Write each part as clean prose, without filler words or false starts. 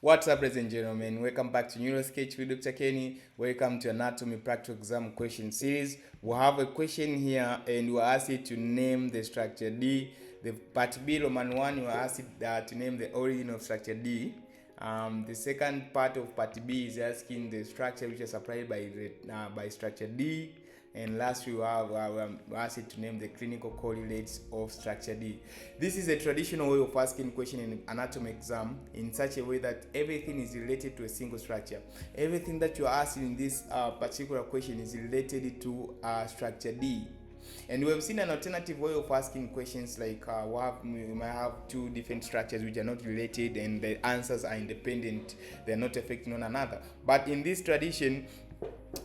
What's up, ladies and gentlemen? Welcome back to NeuroSketch with Dr. Kenny. Welcome to Anatomy Practical Exam question series. We have a question here and we're asked you to name the structure D. The part B, Roman 1, you are asked to name the origin of structure D. The second part of part B is asking the structure which is supplied by structure D. And last we have asked to name the clinical correlates of structure D. This is a traditional way of asking question in anatomy exam in such a way that everything is related to a single structure. Everything that you are asking in this particular question is related to structure D. And we have seen an alternative way of asking questions like we might have two different structures which are not related and the answers are independent, they're not affecting one another. But in this tradition,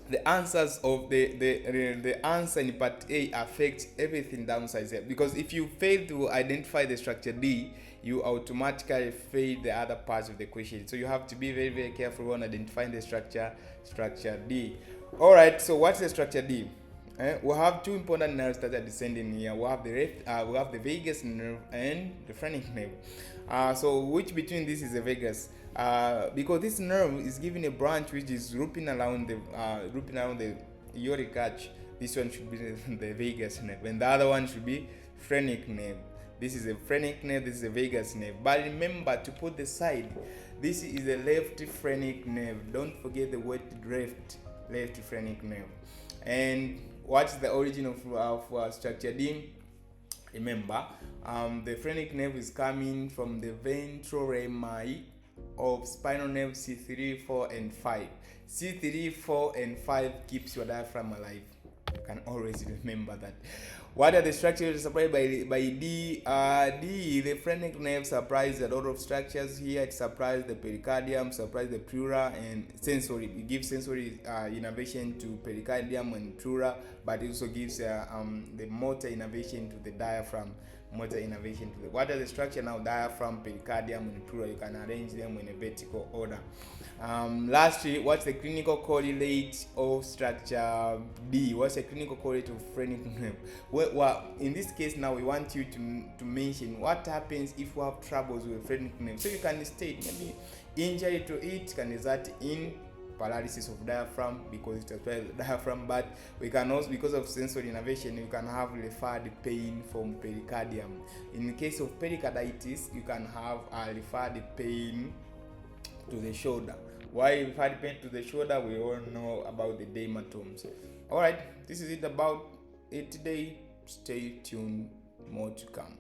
the answers of the answer in part A affects everything downside there, because if you fail to identify the structure D, you automatically fail the other parts of the question. So you have to be very, very careful when identifying the structure D. All right, so what's the structure D? We have two important nerves that are descending here. We have the vagus nerve and the phrenic nerve. So which between this is the vagus? Because this nerve is giving a branch which is looping around the aortic arch. This one should be the vagus nerve, and the other one should be phrenic nerve. This is a phrenic nerve, this is a vagus nerve. But remember to put the side. This is the left phrenic nerve. Don't forget the word left phrenic nerve. And what's the origin of structure D? Remember, the phrenic nerve is coming from the ventral rami of spinal nerve C3, 4, and 5. C3, 4, and 5 keeps your diaphragm alive. You can always remember that. What are the structures supplied by D? D, the phrenic nerve supplies a lot of structures here. It supplies the pericardium, supplies the pleura, and sensory. It gives sensory innervation to pericardium and pleura, but it also gives the motor innervation to the diaphragm. What are the structure now? Diaphragm, pericardium, and pleura. You can arrange them in a vertical order. Lastly, what's the clinical correlate of structure D? What's the clinical correlate of phrenic nerve? Well, in this case now we want you to mention what happens if we have troubles with phrenic nerve. So you can state maybe injury to it can result in paralysis of diaphragm because it affects the diaphragm, but we can also, because of sensory innervation, you can have referred pain from pericardium. In the case of pericarditis, you can have referred pain to the shoulder. Why referred pain to the shoulder? We all know about the dermatomes. All right, this is it about it today. Stay tuned, more to come.